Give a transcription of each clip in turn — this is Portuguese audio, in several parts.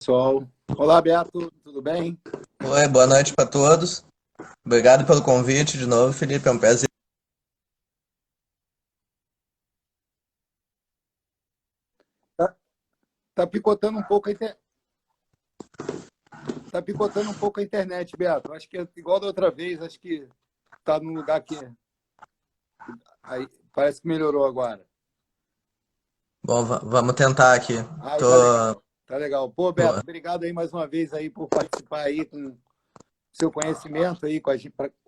Pessoal. Olá, Beto, tudo bem? Oi, boa noite para todos. Obrigado pelo convite de novo, Felipe. É um prazer. Tá, tá picotando um pouco tá picotando um pouco a internet, Beto. Acho que é igual da outra vez, acho que tá num lugar que aí parece que melhorou agora. Bom, vamos tentar aqui. Aí Tô, tá legal. Tá legal. Pô, tô- Beto, obrigado aí mais uma vez aí por participar aí com seu conhecimento aí com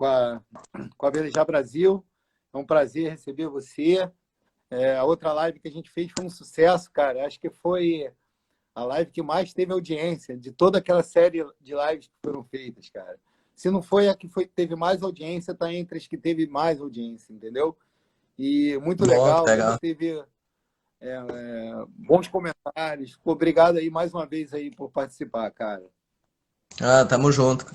a Velejar Brasil. É um prazer receber você. A outra live que a gente fez foi um sucesso, cara. Acho que foi a live que mais teve audiência de toda aquela série de lives que foram feitas, cara. Se não foi a que teve mais audiência, está entre as que teve mais audiência, entendeu? E muito Bom, que legal, a legal. gente teve bons comentários. Obrigado aí mais uma vez aí por participar, cara. Tamo junto.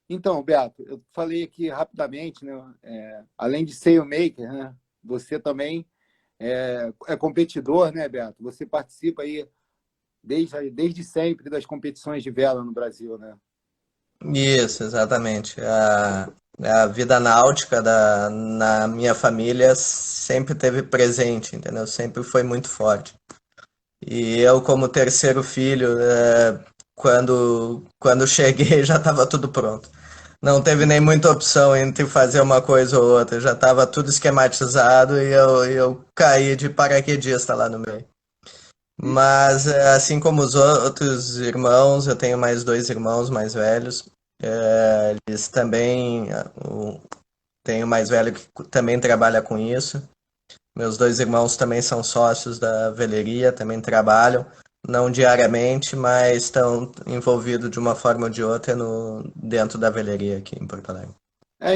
Então, Beto, eu falei aqui rapidamente, né? Além de ser o maker, né? Você também é competidor, né, Beto? Você participa aí desde sempre das competições de vela no Brasil, né? Isso, exatamente. A vida náutica na minha família sempre teve presente, entendeu? Sempre foi muito forte. E eu, como terceiro filho, quando cheguei já estava tudo pronto. Não teve nem muita opção entre fazer uma coisa ou outra, já estava tudo esquematizado e eu caí de paraquedista lá no meio. E, Mas, assim como os outros irmãos, eu tenho mais dois irmãos mais velhos, eles também, tenho mais velho que também trabalha com isso. Meus dois irmãos também são sócios da veleria, também trabalham, não diariamente, mas estão envolvidos de uma forma ou de outra dentro da veleria aqui em Porto Alegre.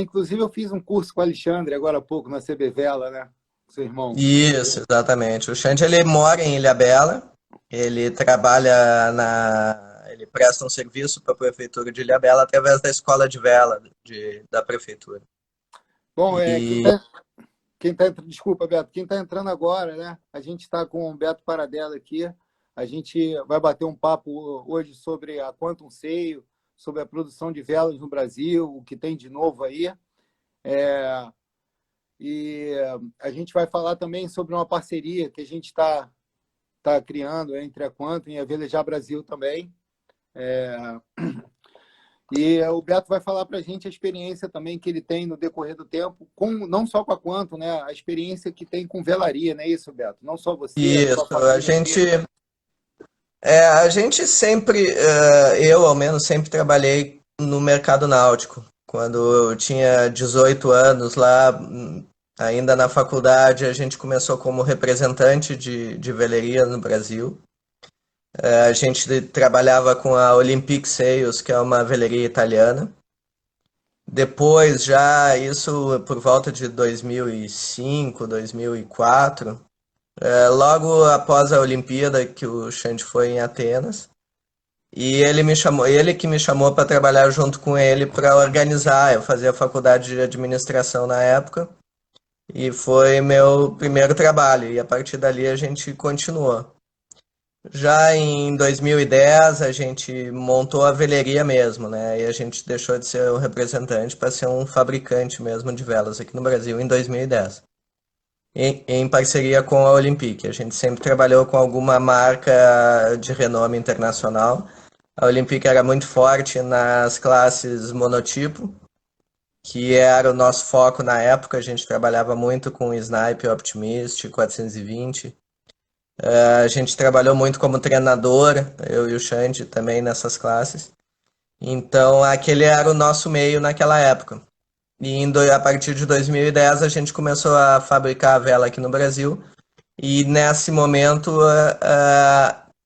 inclusive, eu fiz um curso com o Alexandre agora há pouco na CB Vela, né? Seu irmão. Isso, exatamente. O Xande, ele mora em Ilhabela, ele trabalha ele presta um serviço para a prefeitura de Ilhabela através da escola de vela da prefeitura. Bom, E desculpa, Beto, quem está entrando agora, né? A gente está com o Beto Paradela aqui. A gente vai bater um papo hoje sobre a Quantum Sail, sobre a produção de velas no Brasil, o que tem de novo aí. É, e a gente vai falar também sobre uma parceria que a gente tá criando entre a Quantum e a Velejar Brasil também. E o Beto vai falar para a gente a experiência também que ele tem no decorrer do tempo, não só com a Quantum, né? A experiência que tem com velaria, não é isso, Beto? Não só você, a sua isso, família aí. a gente sempre, eu ao menos, sempre trabalhei no mercado náutico. Quando eu tinha 18 anos lá, ainda na faculdade, a gente começou como representante de veleria no Brasil. A gente trabalhava com a Olympic Sales, que é uma veleria italiana. Depois, já isso por volta de 2005, 2004, logo após a Olimpíada, que o Xande foi em Atenas, e ele que me chamou para trabalhar junto com ele para organizar. Eu fazia faculdade de administração na época, e foi meu primeiro trabalho, e a partir dali a gente continuou. Já em 2010 a gente montou a veleria mesmo, né? E a gente deixou de ser um representante para ser um fabricante mesmo de velas aqui no Brasil em 2010. Em parceria com a Olympic. A gente sempre trabalhou com alguma marca de renome internacional. A Olympic era muito forte nas classes monotipo, que era o nosso foco na época. A gente trabalhava muito com Snipe, Optimist, 420. A gente trabalhou muito como treinador, eu e o Xande também nessas classes. Então, aquele era o nosso meio naquela época. A partir de 2010 a gente começou a fabricar a vela aqui no Brasil. E nesse momento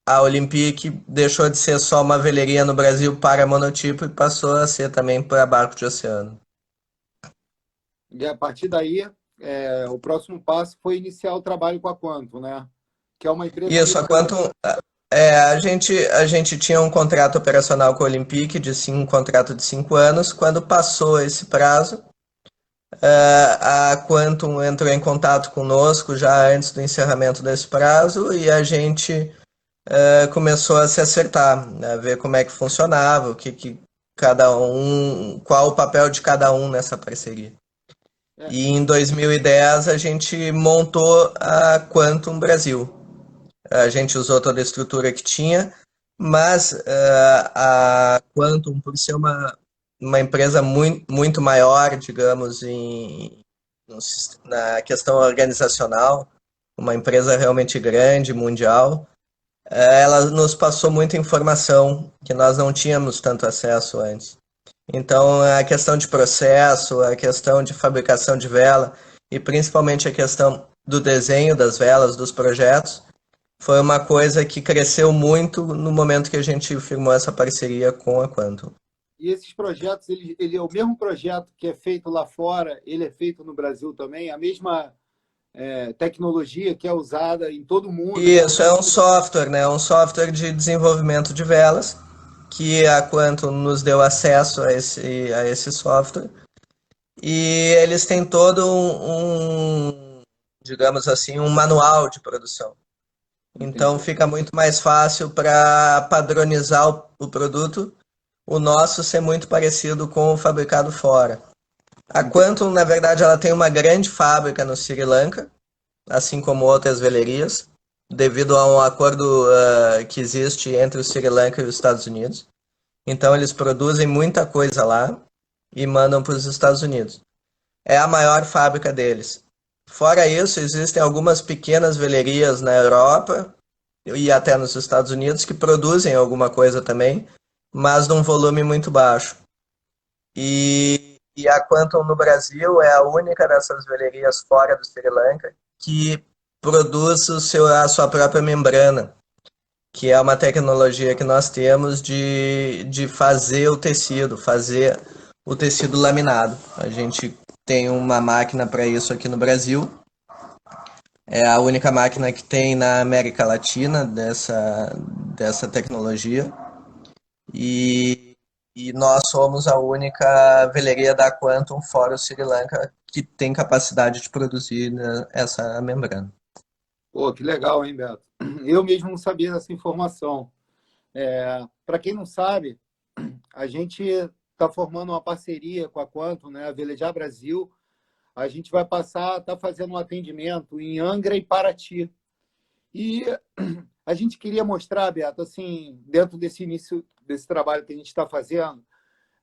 a Olympic deixou de ser só uma veleria no Brasil para monotipo e passou a ser também para barco de oceano. E a partir daí, o próximo passo foi iniciar o trabalho com a Quantum, né? Que é uma empresa Isso, americana. a gente tinha um contrato operacional com a Olympic um contrato de 5 anos. Quando passou esse prazo, a Quantum entrou em contato conosco já antes do encerramento desse prazo e a gente começou a se acertar, a ver como é que funcionava, o que cada um, qual o papel de cada um nessa parceria. É, E em 2010 a gente montou a Quantum Brasil. A gente usou toda a estrutura que tinha, mas a Quantum, por ser uma empresa muito maior, digamos, na questão organizacional, uma empresa realmente grande, mundial, ela nos passou muita informação que nós não tínhamos tanto acesso antes. Então, a questão de processo, a questão de fabricação de vela e principalmente a questão do desenho das velas, dos projetos, foi uma coisa que cresceu muito no momento que a gente firmou essa parceria com a Quantum. e esses projetos, ele é o mesmo projeto que é feito lá fora, ele é feito no Brasil também, a mesma tecnologia que é usada em todo o mundo. Isso é um software, né? Um software de desenvolvimento de velas que a Quantum nos deu acesso a esse software. E eles têm todo digamos assim, um manual de produção. Então Entendi. fica muito mais fácil para padronizar o produto, o nosso ser muito parecido com o fabricado fora. A Quantum, na verdade, ela tem uma grande fábrica no Sri Lanka, assim como outras velerias, devido a um acordo que existe entre o Sri Lanka e os Estados Unidos. Então eles produzem muita coisa lá e mandam para os Estados Unidos. É a maior fábrica deles. Fora isso, existem algumas pequenas velerias na Europa e até nos Estados Unidos que produzem alguma coisa também, mas num volume muito baixo. E a Quantum no Brasil é a única dessas velerias fora do Sri Lanka que produz a sua própria membrana, que é uma tecnologia que nós temos de fazer o tecido laminado. A gente tem uma máquina para isso aqui no Brasil. É a única máquina que tem na América Latina dessa tecnologia. E nós somos a única veleria da Quantum fora o Sri Lanka que tem capacidade de produzir, né, essa membrana. Pô, que legal, hein, Beto? Eu mesmo não sabia dessa informação. Para quem não sabe, a gente está formando uma parceria com a Quantum, né, a Velejar Brasil. A gente vai passar, está fazendo um atendimento em Angra e Paraty. E a gente queria mostrar, Beto, assim, dentro desse início desse trabalho que a gente está fazendo,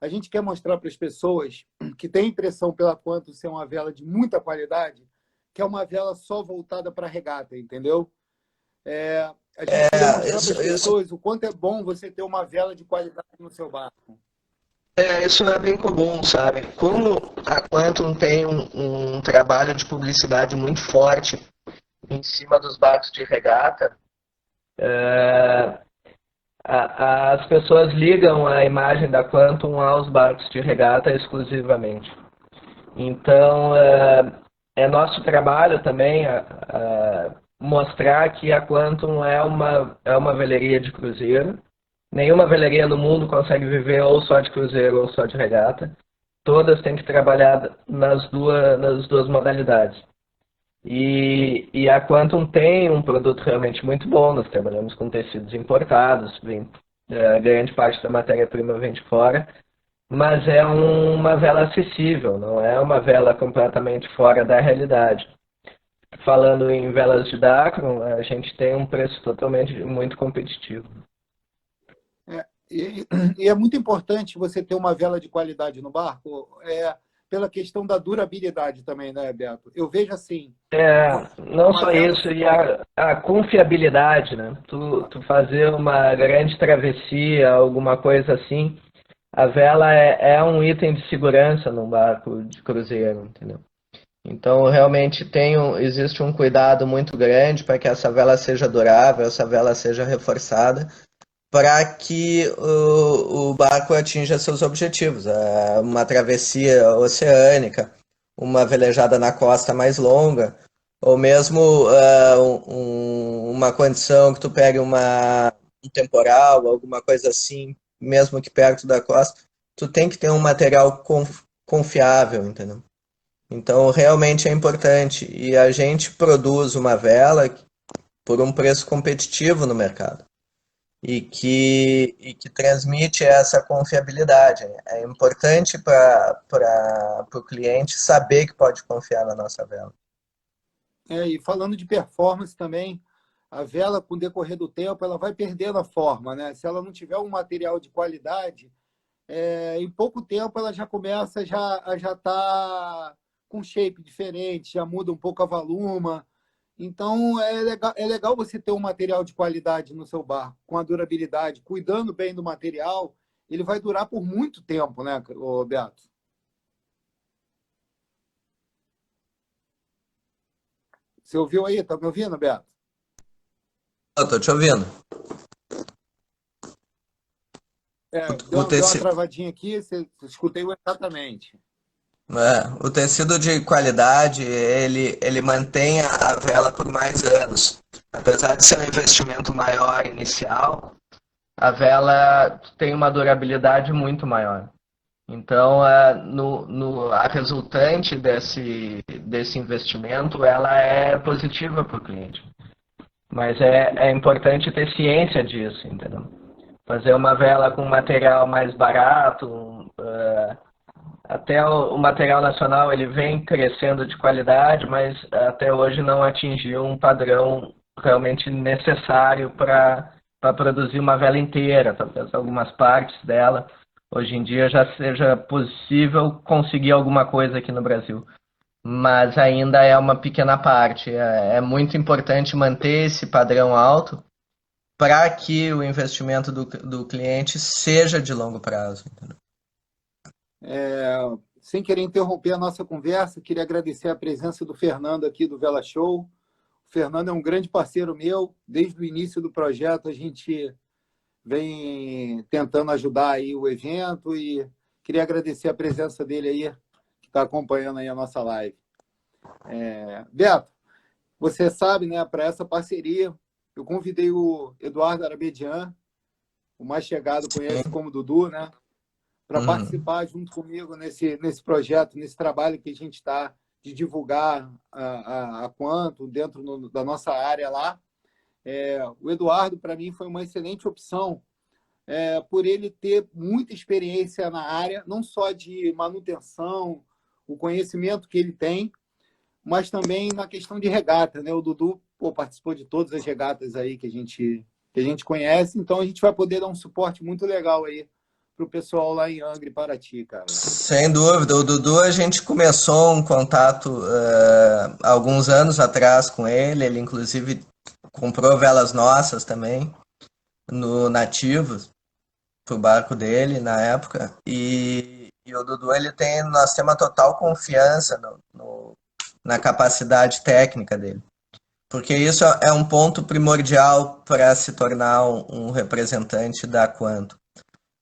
a gente quer mostrar para as pessoas que têm impressão pela Quantum ser uma vela de muita qualidade, que é uma vela só voltada para regata, entendeu? A gente queria mostrar para as pessoas o quanto é bom você ter uma vela de qualidade no seu barco. Isso é bem comum, sabe? Como a Quantum tem um trabalho de publicidade muito forte em cima dos barcos de regata, as pessoas ligam a imagem da Quantum aos barcos de regata exclusivamente. Então, é nosso trabalho também mostrar que a Quantum é uma veleria de cruzeiro. Nenhuma veleria no mundo consegue viver ou só de cruzeiro ou só de regata. Todas têm que trabalhar nas duas modalidades. E a Quantum tem um produto realmente muito bom. Nós trabalhamos com tecidos importados, grande parte da matéria-prima vem de fora, mas é uma vela acessível, não é uma vela completamente fora da realidade. Falando em velas de Dacron, a gente tem um preço totalmente muito competitivo. E é muito importante você ter uma vela de qualidade no barco, pela questão da durabilidade também, né, Beto? Eu vejo assim... Não só isso, e a confiabilidade, né? Tu fazer uma grande travessia, alguma coisa assim, a vela é um item de segurança num barco de cruzeiro, entendeu? Então, realmente existe um cuidado muito grande para que essa vela seja durável, essa vela seja reforçada, para que o barco atinja seus objetivos. Uma travessia oceânica, uma velejada na costa mais longa, ou mesmo uma condição que tu pegue um temporal, alguma coisa assim, mesmo que perto da costa, tu tem que ter um material confiável, entendeu? Então, realmente é importante. E a gente produz uma vela por um preço competitivo no mercado. e que transmite essa confiabilidade. É importante para o cliente saber que pode confiar na nossa vela. E falando de performance também, a vela, com o decorrer do tempo, ela vai perdendo a forma, né? Se ela não tiver um material de qualidade, em pouco tempo ela já começa a já tá com shape diferente, já muda um pouco a voluma. Então é legal você ter um material de qualidade no seu barco, com a durabilidade, cuidando bem do material, ele vai durar por muito tempo, né, Beato? Você ouviu aí? Tá me ouvindo, Beato? Eu estou te ouvindo. O Deu uma tecido, travadinha aqui, você escutei exatamente. o tecido de qualidade, ele mantém a vela por mais anos. Apesar de ser um investimento maior inicial, a vela tem uma durabilidade muito maior. Então, a resultante desse investimento, ela é positiva para o cliente. Mas é importante ter ciência disso, entendeu? Fazer uma vela com material mais barato, até o material nacional ele vem crescendo de qualidade, mas até hoje não atingiu um padrão realmente necessário para produzir uma vela inteira, talvez algumas partes dela. Hoje em dia já seja possível conseguir alguma coisa aqui no Brasil, mas ainda é uma pequena parte. É muito importante manter esse padrão alto para que o investimento do cliente seja de longo prazo. Entendeu? Sem querer interromper a nossa conversa, queria agradecer a presença do Fernando aqui do Vela Show. O Fernando é um grande parceiro meu. Desde o início do projeto, a gente vem tentando ajudar aí o evento e queria agradecer a presença dele aí, que está acompanhando aí a nossa live. Beto, você sabe, né, para essa parceria, eu convidei o Eduardo Arabedian, o mais chegado conhece como Dudu, né, para participar junto comigo nesse projeto, nesse trabalho que a gente está de divulgar a Quantum dentro da nossa área lá. O Eduardo, para mim, foi uma excelente opção, por ele ter muita experiência na área, não só de manutenção, o conhecimento que ele tem, mas também na questão de regata, né? O Dudu participou de todas as regatas aí que a gente conhece, então a gente vai poder dar um suporte muito legal aí para o pessoal lá em Angra e Paraty, cara. Sem dúvida, o Dudu a gente começou um contato alguns anos atrás com ele inclusive comprou velas nossas também, no Nativos, pro barco dele na época, e o Dudu nós temos uma total confiança na capacidade técnica dele. Porque isso é um ponto primordial para se tornar um representante da Quantum.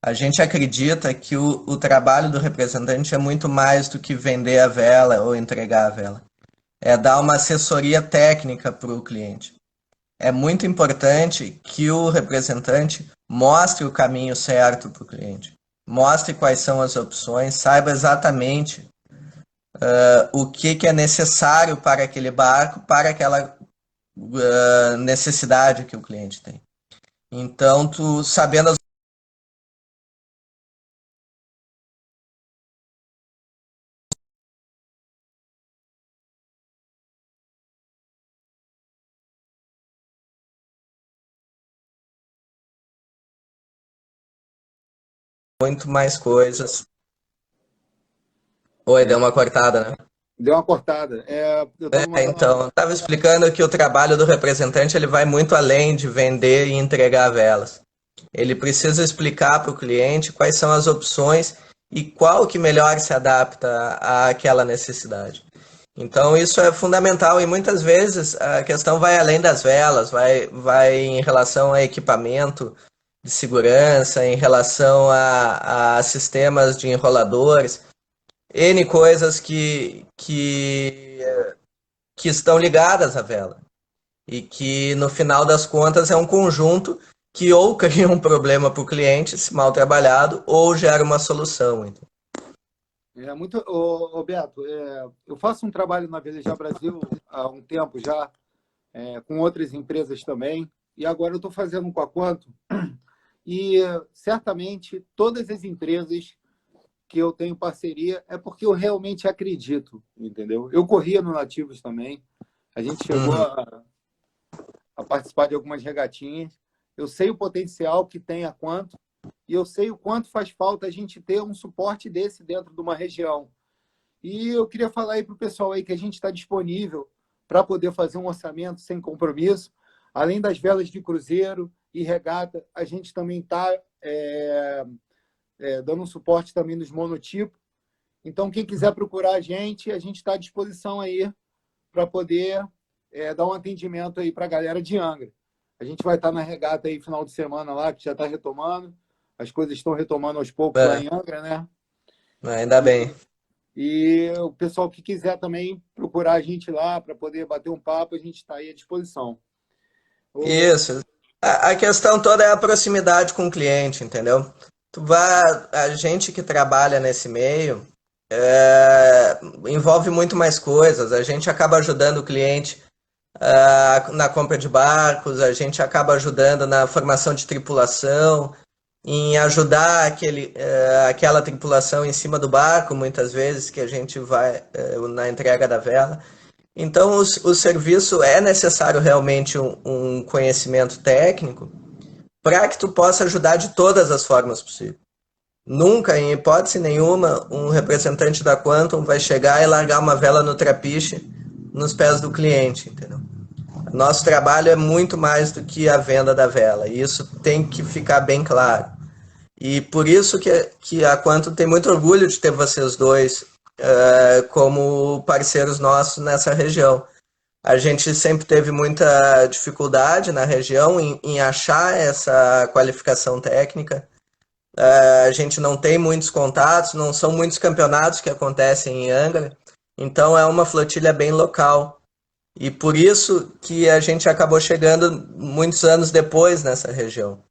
A gente acredita que o trabalho do representante é muito mais do que vender a vela ou entregar a vela. É dar uma assessoria técnica para o cliente. É muito importante que o representante mostre o caminho certo para o cliente. Mostre quais são as opções, saiba exatamente o que é necessário para aquele barco, para aquela necessidade que o cliente tem. Então, tu sabendo as muito mais coisas. Oi, deu uma cortada, né? Deu uma cortada. Eu estava Então, estava explicando que o trabalho do representante ele vai muito além de vender e entregar velas. Ele precisa explicar para o cliente quais são as opções e qual que melhor se adapta àquela necessidade. Então isso é fundamental e muitas vezes a questão vai além das velas, vai em relação a equipamento de segurança, em relação a sistemas de enroladores, N coisas que estão ligadas à vela e que no final das contas é um conjunto que ou cria um problema para o cliente, se mal trabalhado, ou gera uma solução. Então. Beto, eu faço um trabalho na Velejar Brasil há um tempo já, com outras empresas também. e agora eu estou fazendo com a Quantum, e certamente todas as empresas que eu tenho parceria é porque eu realmente acredito, entendeu? Eu corria no Nativos também, a gente chegou a participar de algumas regatinhas, eu sei o potencial que tem a Quantum, e eu sei o quanto faz falta a gente ter um suporte desse dentro de uma região. E eu queria falar aí para o pessoal aí que a gente está disponível para poder fazer um orçamento sem compromisso. Além das velas de cruzeiro e regata, a gente também está dando um suporte também nos monotipos. Então, quem quiser procurar a gente está à disposição aí para poder dar um atendimento aí para a galera de Angra. A gente vai estar na regata aí final de semana lá, que já está retomando. As coisas estão retomando aos poucos lá em Angra, né? Ainda bem. E o pessoal que quiser também procurar a gente lá para poder bater um papo, a gente está aí à disposição. Isso. A questão toda é a proximidade com o cliente, entendeu? A gente que trabalha nesse meio envolve muito mais coisas. A gente acaba ajudando o cliente na compra de barcos, a gente acaba ajudando na formação de tripulação, em ajudar aquela tripulação em cima do barco, muitas vezes, que a gente vai na entrega da vela. Então, o serviço é necessário realmente um conhecimento técnico para que tu possa ajudar de todas as formas possíveis. Nunca, em hipótese nenhuma, um representante da Quantum vai chegar e largar uma vela no trapiche nos pés do cliente, entendeu? Nosso trabalho é muito mais do que a venda da vela, e isso tem que ficar bem claro. E por isso que a Quantum tem muito orgulho de ter vocês dois como parceiros nossos nessa região. A gente sempre teve muita dificuldade na região em achar essa qualificação técnica. A gente não tem muitos contatos, não são muitos campeonatos que acontecem em Angra, então é uma flotilha bem local. E por isso que a gente acabou chegando muitos anos depois nessa região.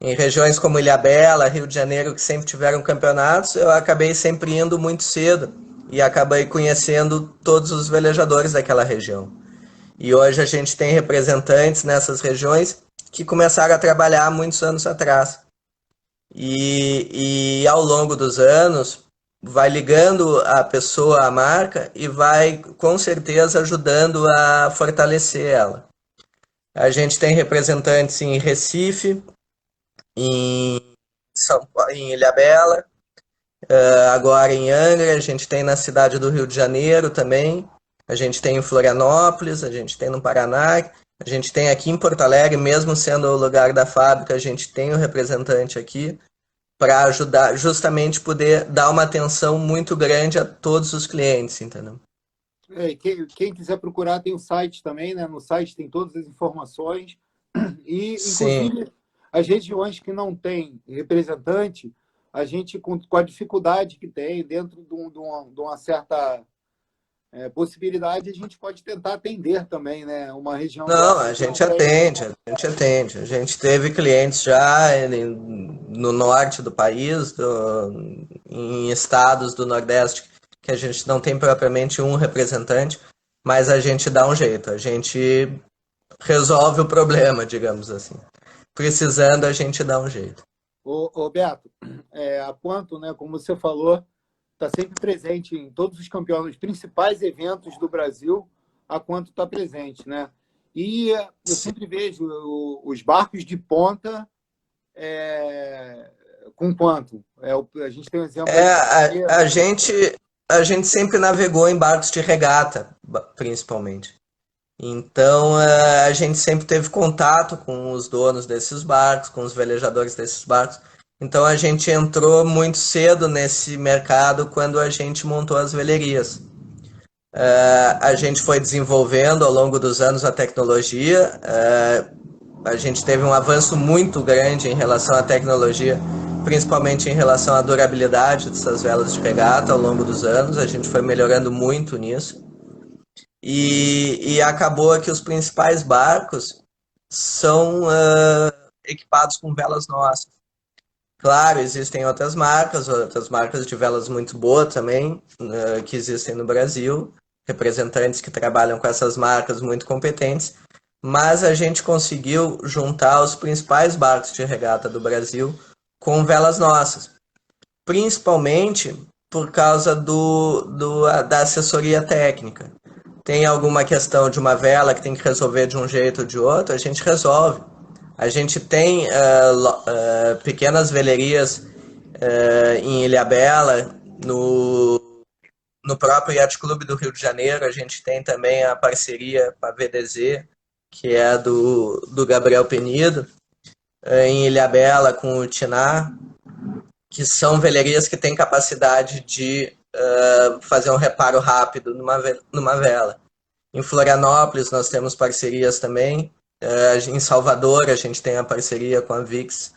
Em regiões como Ilhabela, Rio de Janeiro, que sempre tiveram campeonatos, eu acabei sempre indo muito cedo e acabei conhecendo todos os velejadores daquela região. E hoje a gente tem representantes nessas regiões que começaram a trabalhar há muitos anos atrás. E ao longo dos anos, vai ligando a pessoa à marca e vai, com certeza, ajudando a fortalecer ela. A gente tem representantes em Recife, em Ilhabela, agora em Angra, a gente tem na cidade do Rio de Janeiro também, a gente tem em Florianópolis, a gente tem no Paraná, a gente tem aqui em Porto Alegre, mesmo sendo o lugar da fábrica, a gente tem o representante aqui para ajudar, justamente poder dar uma atenção muito grande a todos os clientes, entendeu? Quem quiser procurar tem o site também, né? No site tem todas as informações e, Sim. inclusive, as regiões que não tem representante, a gente, com a dificuldade que tem, dentro de uma certa possibilidade, a gente pode tentar atender também, né? Uma região Não, dessa a que não gente tem. atende, a gente atende. A gente teve clientes já no norte do país, em estados do Nordeste, que a gente não tem propriamente um representante, mas a gente dá um jeito, a gente resolve o problema, digamos assim. Precisando, a gente dá um jeito. Ô Beto, a Quantum, né, como você falou, está sempre presente em todos os campeonatos, os principais eventos do Brasil, a Quantum está presente, né? E eu sempre vejo os barcos de ponta com Quantum. A gente tem um exemplo... A gente sempre navegou em barcos de regata, principalmente. Então, a gente sempre teve contato com os donos desses barcos, com os velejadores desses barcos. Então, a gente entrou muito cedo nesse mercado quando a gente montou as velerias. A gente foi desenvolvendo ao longo dos anos a tecnologia. A gente teve um avanço muito grande em relação à tecnologia, principalmente em relação à durabilidade dessas velas de regata ao longo dos anos. A gente foi melhorando muito nisso. E acabou que os principais barcos são equipados com velas nossas. Claro, existem outras marcas de velas muito boas também, que existem no Brasil, representantes que trabalham com essas marcas muito competentes, mas a gente conseguiu juntar os principais barcos de regata do Brasil com velas nossas, principalmente por causa da assessoria técnica. Tem alguma questão de uma vela que tem que resolver de um jeito ou de outro, a gente resolve. A gente tem pequenas velerias em Ilhabela, no próprio Yacht Clube do Rio de Janeiro, a gente tem também a parceria com a VDZ, que é do Gabriel Penido, em Ilhabela com o Tiná, que são velerias que têm capacidade de fazer um reparo rápido numa vela. Em Florianópolis nós temos parcerias também, em Salvador a gente tem a parceria com a VIX.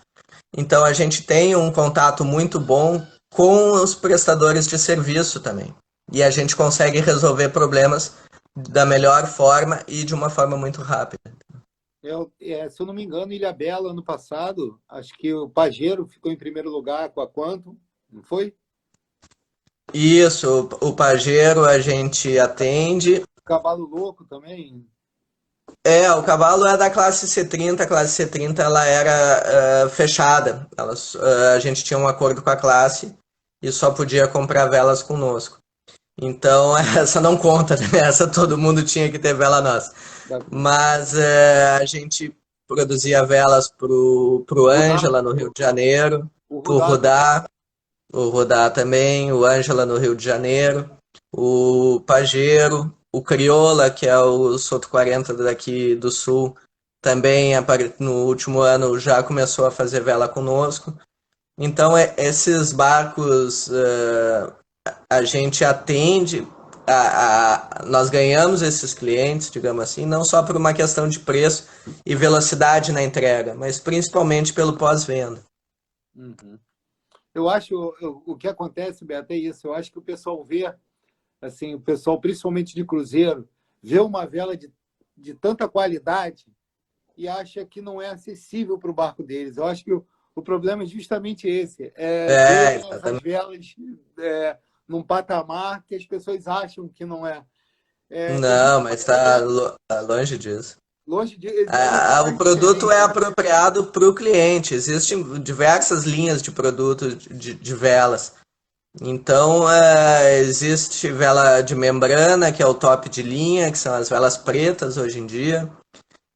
Então a gente tem um contato muito bom com os prestadores de serviço também. E a gente consegue resolver problemas da melhor forma e de uma forma muito rápida. Se eu não me engano, Ilhabela, ano passado, acho que o Pajero ficou em primeiro lugar com a Quantum, não foi? Isso, o Pajero a gente atende. Cavalo Louco também? O cavalo é da classe C30, a classe C30 ela era fechada. A gente tinha um acordo com a classe e só podia comprar velas conosco. Então, essa não conta, né? Essa todo mundo tinha que ter vela nossa. Mas a gente produzia velas pro Ângela no Rio de Janeiro, pro Rudá também, o Ângela no Rio de Janeiro, o Pajero, o Crioula, que é o Soto 40 daqui do Sul, também no último ano já começou a fazer vela conosco. Então, esses barcos a gente atende, nós ganhamos esses clientes, digamos assim, não só por uma questão de preço e velocidade na entrega, mas principalmente pelo pós-venda. Uhum. Eu acho, o que acontece, Beto, é isso. Eu acho que o pessoal vê, assim, o pessoal, principalmente de cruzeiro, vê uma vela de tanta qualidade e acha que não é acessível para o barco deles. Eu acho que o problema é justamente esse. Ver essas velas num patamar que as pessoas acham que não é. Não, mas está longe disso. Longe de, o produto é apropriado para o cliente. Existem diversas linhas de produtos de velas. Então, existe vela de membrana, que é o top de linha, que são as velas pretas hoje em dia.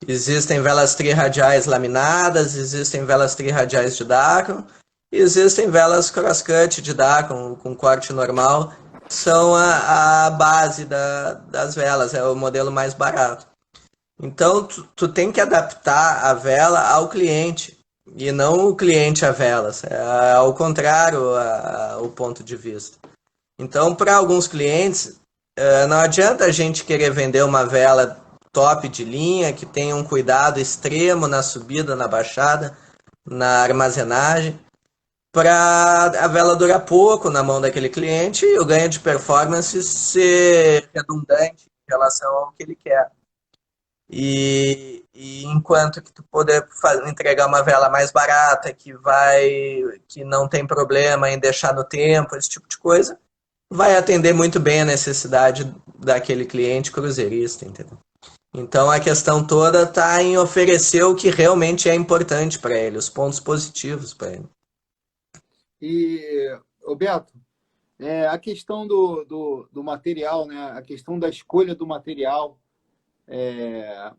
Existem velas trirradiais laminadas, existem velas trirradiais de Dacron, existem velas crosscut de Dacron com corte normal, são a base das velas, é o modelo mais barato. Então, tu tem que adaptar a vela ao cliente, e não o cliente a velas, é ao contrário o ponto de vista. Então, para alguns clientes, não adianta a gente querer vender uma vela top de linha, que tenha um cuidado extremo na subida, na baixada, na armazenagem, para a vela durar pouco na mão daquele cliente e o ganho de performance ser redundante em relação ao que ele quer. E enquanto que tu poder entregar uma vela mais barata, que não tem problema em deixar no tempo, esse tipo de coisa, vai atender muito bem a necessidade daquele cliente cruzeirista, entendeu? Então a questão toda está em oferecer o que realmente é importante para ele, os pontos positivos para ele. E, Roberto, a questão do material, né? A questão da escolha do material é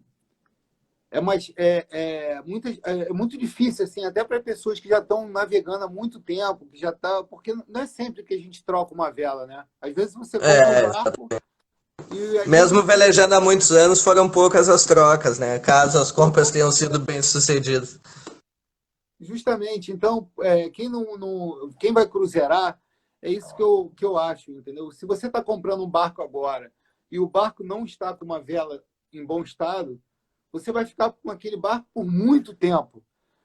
muito difícil, assim, até para pessoas que já estão navegando há muito tempo, que já tá, porque não é sempre que a gente troca uma vela, né? Às vezes você compra um barco mesmo velejando há muitos anos, foram poucas as trocas, né? Caso as compras tenham sido bem sucedidas. Justamente. Então, quem vai cruzeirar, é isso que eu acho, entendeu? Se você está comprando um barco agora e o barco não está com uma vela em bom estado, você vai ficar com aquele barco por muito tempo.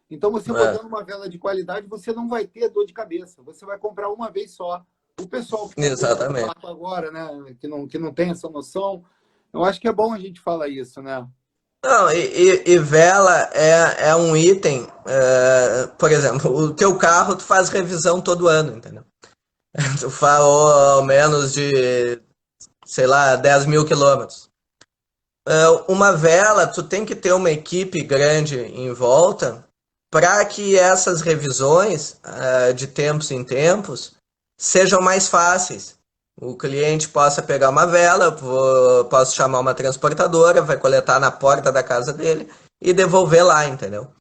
Então, você botando uma vela de qualidade, você não vai ter dor de cabeça. Você vai comprar uma vez só. O pessoal que está comprando barco agora, né, que não tem essa noção, eu acho que é bom a gente falar isso, né? Não, e vela é um item, por exemplo, o teu carro tu faz revisão todo ano, entendeu? Tu faz ao menos de, sei lá, 10 mil quilômetros. uma vela, tu tem que ter uma equipe grande em volta para que essas revisões, de tempos em tempos, sejam mais fáceis. O cliente possa pegar uma vela, posso chamar uma transportadora, vai coletar na porta da casa dele e devolver lá, entendeu?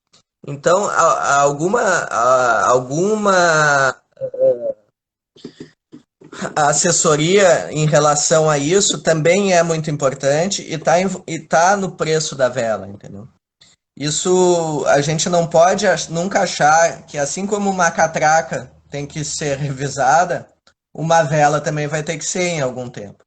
Então, alguma assessoria em relação a isso também é muito importante e tá no preço da vela, entendeu? Isso a gente não pode nunca achar que assim como uma catraca tem que ser revisada, uma vela também vai ter que ser em algum tempo.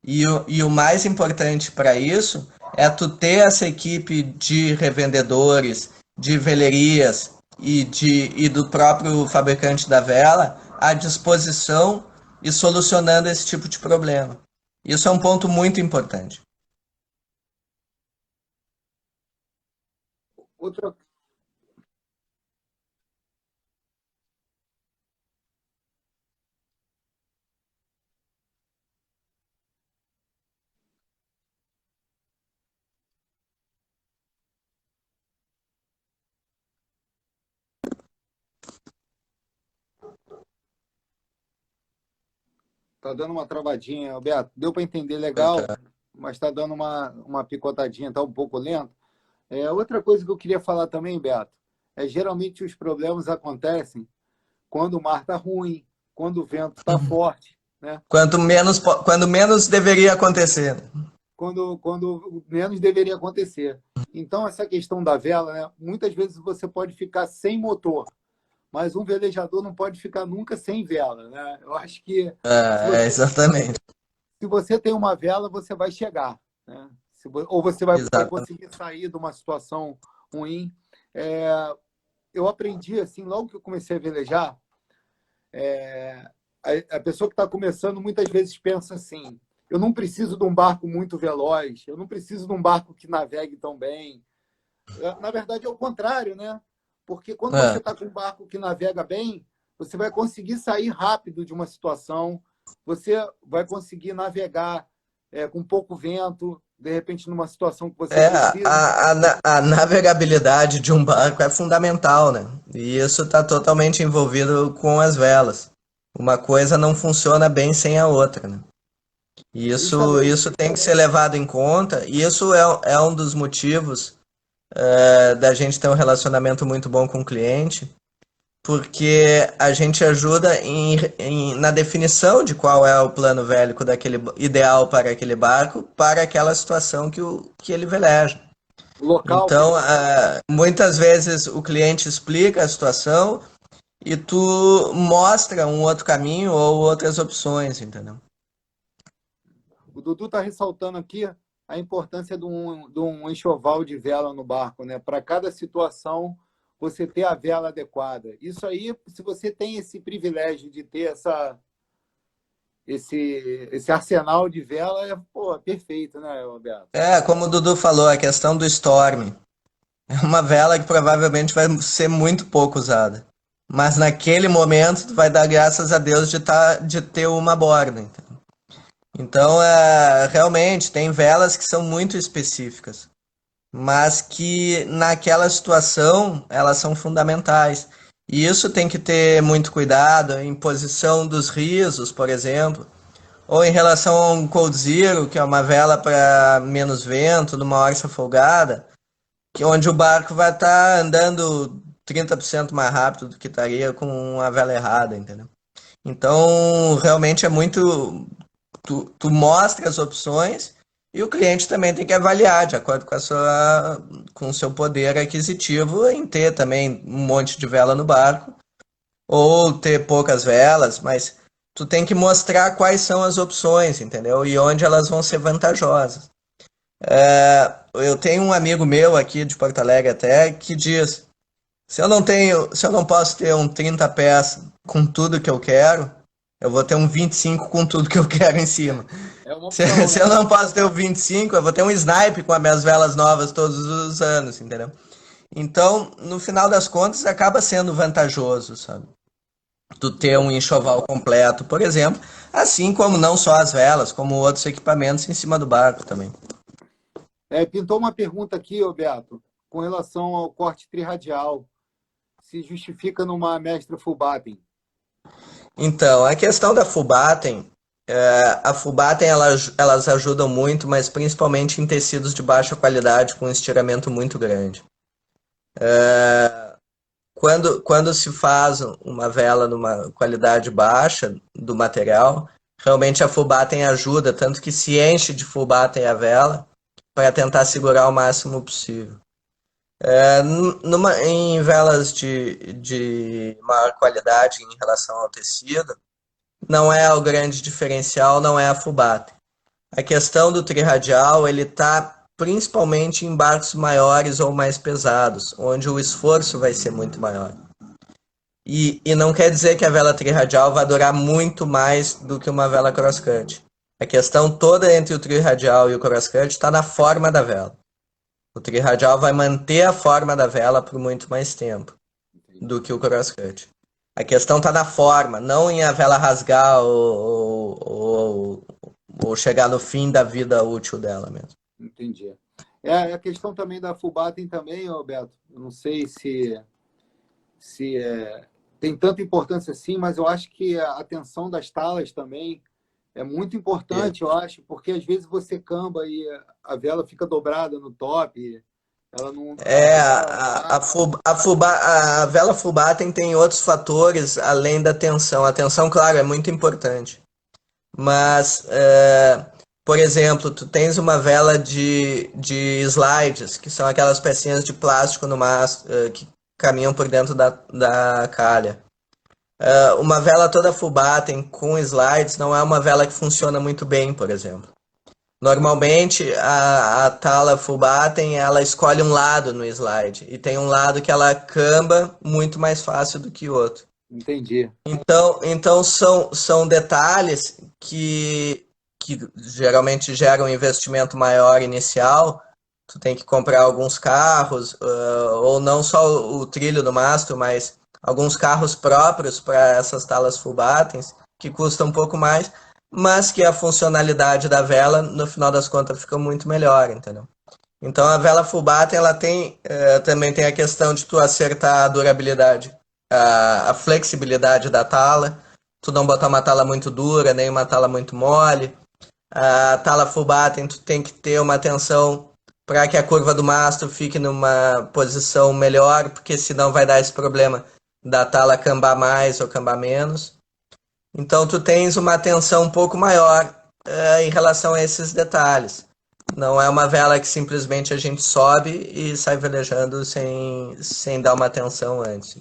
E o mais importante para isso é tu ter essa equipe de revendedores, de velerias e do próprio fabricante da vela à disposição e solucionando esse tipo de problema. Isso é um ponto muito importante. Outra, tá dando uma travadinha, Beto. Deu para entender legal, mas tá dando uma picotadinha, tá um pouco lento. Outra coisa que eu queria falar também, Beto, geralmente os problemas acontecem quando o mar tá ruim, quando o vento tá forte, né? Quando menos deveria acontecer. Quando menos deveria acontecer. Então, essa questão da vela, né? Muitas vezes você pode ficar sem motor, mas um velejador não pode ficar nunca sem vela, né? Eu acho que se você, Exatamente. se você tem uma vela, você vai chegar, né? Ou você vai Exatamente. conseguir sair de uma situação ruim. É, eu aprendi, assim, logo que eu comecei a velejar, a pessoa que está começando muitas vezes pensa assim: eu não preciso de um barco muito veloz, eu não preciso de um barco que navegue tão bem. Na verdade, é o contrário, né? Porque quando você É. está com um barco que navega bem, você vai conseguir sair rápido de uma situação, você vai conseguir navegar com pouco vento, de repente numa situação que você É, precisa. a navegabilidade de um barco é fundamental, né? E isso está totalmente envolvido com as velas. Uma coisa não funciona bem sem a outra, né? E Justamente. isso tem que ser levado em conta, e isso é um dos motivos da gente ter um relacionamento muito bom com o cliente, porque a gente ajuda na definição de qual é o plano vélico daquele ideal para aquele barco, para aquela situação que ele veleja. Local que ele Então, vai navegar. muitas vezes o cliente explica a situação e tu mostra um outro caminho ou outras opções, entendeu? O Dudu está ressaltando aqui a importância de um enxoval de vela no barco, né? Para cada situação, você ter a vela adequada. Isso aí, se você tem esse privilégio de ter esse arsenal de vela, pô, perfeito, né, Roberto? Como o Dudu falou, a questão do Storm. É uma vela que provavelmente vai ser muito pouco usada. Mas naquele momento tu vai dar graças a Deus de ter uma borda. Então, realmente, tem velas que são muito específicas, mas que naquela situação elas são fundamentais. E isso tem que ter muito cuidado em posição dos risos, por exemplo, ou em relação a um cold zero, que é uma vela para menos vento, numa orça folgada, que onde o barco vai estar andando 30% mais rápido do que estaria com a vela errada, entendeu? Então, realmente é muito. Tu mostra as opções e o cliente também tem que avaliar de acordo com o seu poder aquisitivo em ter também um monte de vela no barco ou ter poucas velas, mas tu tem que mostrar quais são as opções, entendeu? E onde elas vão ser vantajosas. Eu tenho um amigo meu aqui de Porto Alegre até que diz: se eu não posso ter um 30 pés com tudo que eu quero, eu vou ter um 25 com tudo que eu quero em cima. É uma Se, opção, se eu né? não posso ter o 25, eu vou ter um snipe com as minhas velas novas todos os anos, entendeu? Então, no final das contas, acaba sendo vantajoso, sabe? Tu ter um enxoval completo, por exemplo, assim como não só as velas, como outros equipamentos em cima do barco também. Pintou uma pergunta aqui, Roberto, com relação ao corte trirradial. Se justifica numa mestra full batten? Então, a questão da Fullbatten, a Fullbatten elas ajudam muito, mas principalmente em tecidos de baixa qualidade com estiramento muito grande. Quando se faz uma vela numa qualidade baixa do material, realmente a Fullbatten ajuda, tanto que se enche de Fullbatten a vela para tentar segurar o máximo possível. Em velas de maior qualidade em relação ao tecido, não é o grande diferencial, não é a Fullbatten. A questão do trirradial, ele está principalmente em barcos maiores ou mais pesados, onde o esforço vai ser muito maior. E não quer dizer que a vela trirradial vai durar muito mais do que uma vela crosscut. A questão toda entre o trirradial e o crosscut está na forma da vela. O trirradial vai manter a forma da vela por muito mais tempo do que o crosscut. A questão está na forma, não em a vela rasgar ou chegar no fim da vida útil dela mesmo. Entendi. A questão também da full batten também, Roberto, eu não sei se tem tanta importância assim, mas eu acho que a tensão das talas também é muito importante, eu acho, porque às vezes você camba e a vela fica dobrada no top, ela não... A vela full batten tem outros fatores além da tensão. A tensão, claro, é muito importante. Mas, por exemplo, tu tens uma vela de slides, que são aquelas pecinhas de plástico no mastro, que caminham por dentro da calha. Uma vela toda full batten com slides não é uma vela que funciona muito bem, por exemplo. Normalmente, a tala full batten, ela escolhe um lado no slide, e tem um lado que ela camba muito mais fácil do que o outro. Entendi. Então são detalhes que geralmente geram um investimento maior inicial. Tu tem que comprar alguns carros, ou não só o trilho do mastro, mas alguns carros próprios para essas talas full battens, que custam um pouco mais, mas que a funcionalidade da vela, no final das contas, fica muito melhor, entendeu? Então a vela full batten, ela também tem a questão de tu acertar a durabilidade, a flexibilidade da tala, tu não botar uma tala muito dura, nem uma tala muito mole. A tala full batten, tu tem que ter uma atenção para que a curva do mastro fique numa posição melhor, porque senão vai dar esse problema da tala cambar mais ou cambar menos. Então tu tens uma atenção um pouco maior em relação a esses detalhes. Não é uma vela que simplesmente a gente sobe e sai velejando sem dar uma atenção antes.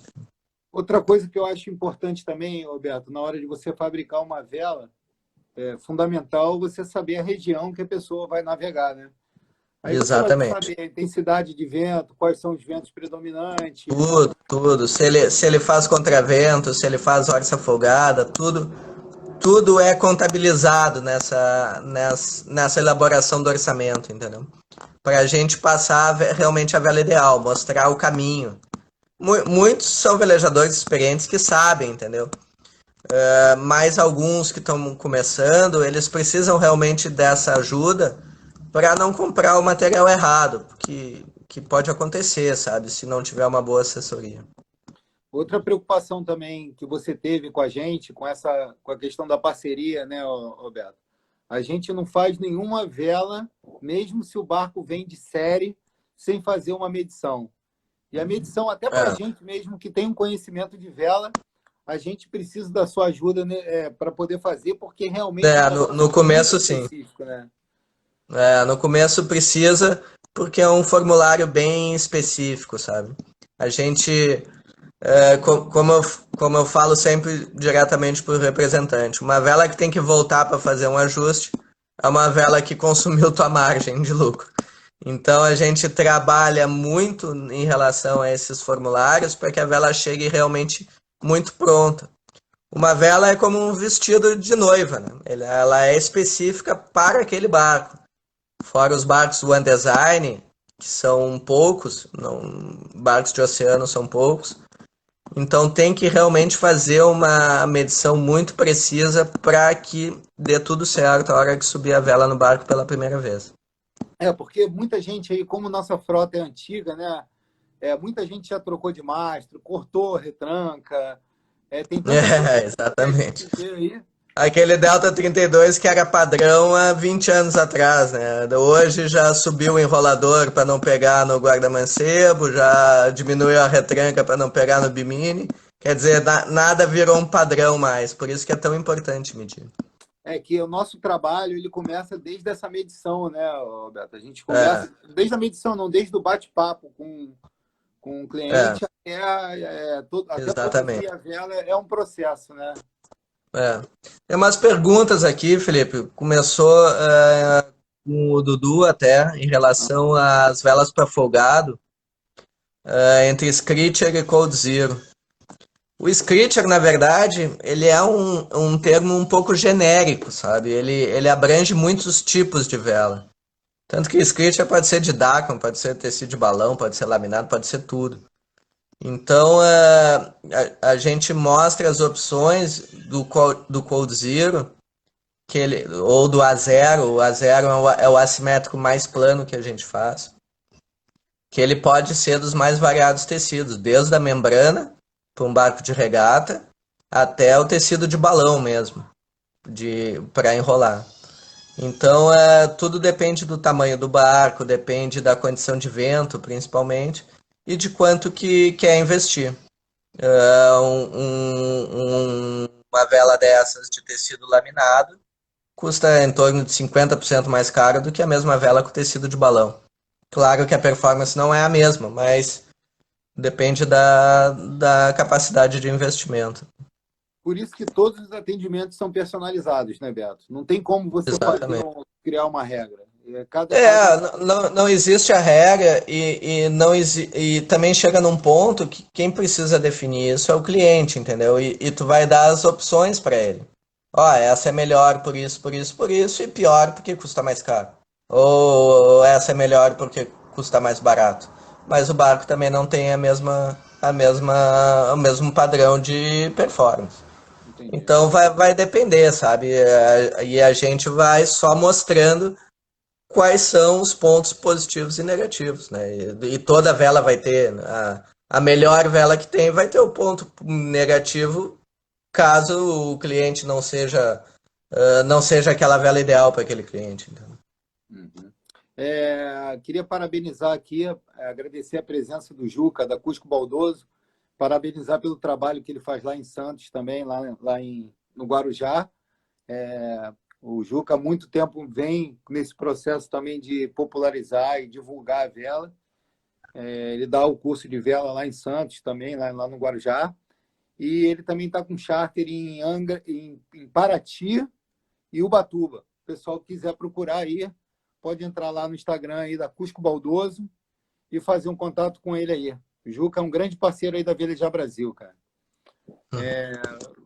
Outra coisa que eu acho importante também, Roberto, na hora de você fabricar uma vela, é fundamental você saber a região que a pessoa vai navegar, né? Aí Exatamente. Você vai saber a intensidade de vento, quais são os ventos predominantes. Tudo. Se ele faz contravento, se ele faz orça folgada, tudo é contabilizado nessa elaboração do orçamento, entendeu? Para a gente passar realmente a vela ideal, mostrar o caminho. Muitos são velejadores experientes que sabem, entendeu? Mas alguns que estão começando, eles precisam realmente dessa ajuda para não comprar o material errado, que pode acontecer, sabe, se não tiver uma boa assessoria. Outra preocupação também que você teve com a gente, com a questão da parceria, né, Roberto? A gente não faz nenhuma vela, mesmo se o barco vem de série, sem fazer uma medição. E a medição, até para a gente mesmo que tem um conhecimento de vela, a gente precisa da sua ajuda, né, para poder fazer, porque realmente... No começo, sim. Né? No começo precisa, porque é um formulário bem específico, sabe? A gente, como eu falo sempre diretamente para o representante, uma vela que tem que voltar para fazer um ajuste é uma vela que consumiu tua margem de lucro. Então a gente trabalha muito em relação a esses formulários para que a vela chegue realmente muito pronta. Uma vela é como um vestido de noiva, né? Ela é específica para aquele barco. Fora os barcos One Design, que são poucos, barcos de oceano são poucos. Então tem que realmente fazer uma medição muito precisa para que dê tudo certo a hora que subir a vela no barco pela primeira vez. Porque muita gente aí, como nossa frota é antiga, né? Muita gente já trocou de mastro, cortou retranca, tem tanta coisa que a Exatamente. gente vê aí. Aquele Delta 32 que era padrão há 20 anos atrás, né? Hoje já subiu o enrolador para não pegar no guarda-mancebo, já diminuiu a retranca para não pegar no bimini. Quer dizer, nada virou um padrão mais, por isso que é tão importante medir. É que o nosso trabalho ele começa desde essa medição, né, Roberto? A gente É, começa desde a medição, não desde o bate-papo com o é, cliente até produzir exatamente. a vela é um processo, né? É. Tem umas perguntas aqui, Felipe. Começou com o Dudu até, em relação às velas para folgado, entre Screecher e Cold Zero. O Screecher, na verdade, ele é um termo um pouco genérico, sabe? Ele abrange muitos tipos de vela. Tanto que Screecher pode ser de Dacron, pode ser tecido de balão, pode ser laminado, pode ser tudo. Então, a gente mostra as opções do Cold Zero, ou do A0. O A0 é o assimétrico mais plano que a gente faz. Que ele pode ser dos mais variados tecidos, desde a membrana, para um barco de regata, até o tecido de balão mesmo, para enrolar. Então, tudo depende do tamanho do barco, depende da condição de vento, principalmente, e de quanto que quer investir. Uma vela dessas de tecido laminado custa em torno de 50% mais caro do que a mesma vela com tecido de balão. Claro que a performance não é a mesma, mas depende da capacidade de investimento. Por isso que todos os atendimentos são personalizados, né, Beto? Não tem como você Exatamente. criar uma regra. Cada caso é É, não existe a regra e também chega num ponto que quem precisa definir isso é o cliente, entendeu? E tu vai dar as opções para ele. Ó, essa é melhor por isso, por isso, por isso, e pior porque custa mais caro. Ou essa é melhor porque custa mais barato. Mas o barco também não tem o mesmo padrão de performance. entendi. Então vai depender, sabe? E a gente vai só mostrando quais são os pontos positivos e negativos, né? E toda vela vai ter, a melhor vela que tem vai ter o ponto negativo caso o cliente não seja aquela vela ideal para aquele cliente. Então. Uhum. Queria parabenizar aqui, agradecer a presença do Juca, da Cusco Baldoso, parabenizar pelo trabalho que ele faz lá em Santos também, no Guarujá. O Juca há muito tempo vem nesse processo também de popularizar e divulgar a vela. Ele dá o curso de vela lá em Santos também, lá no Guarujá. E ele também está com charter em Angra, em Paraty e Ubatuba. O pessoal que quiser procurar aí, pode entrar lá no Instagram aí da Cusco Baldoso e fazer um contato com ele aí. O Juca é um grande parceiro aí da Velejar Brasil, cara.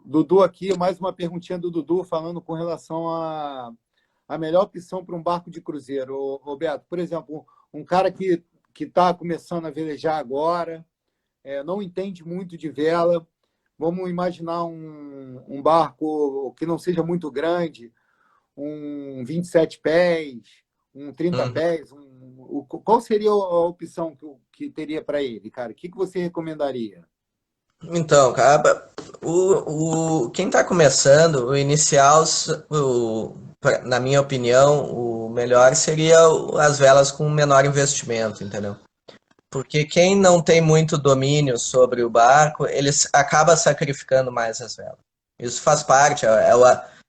Dudu aqui, mais uma perguntinha do Dudu, falando com relação a melhor opção para um barco de cruzeiro. Roberto, por exemplo, um cara que está começando a velejar agora, não entende muito de vela, vamos imaginar um barco que não seja muito grande, um 27 pés, um 30 Uhum. pés. Qual seria a opção que teria para ele, cara? O que você recomendaria? Então, cara, quem está começando, o inicial, na minha opinião, o melhor seria as velas com menor investimento, entendeu? Porque quem não tem muito domínio sobre o barco, ele acaba sacrificando mais as velas. Isso faz parte,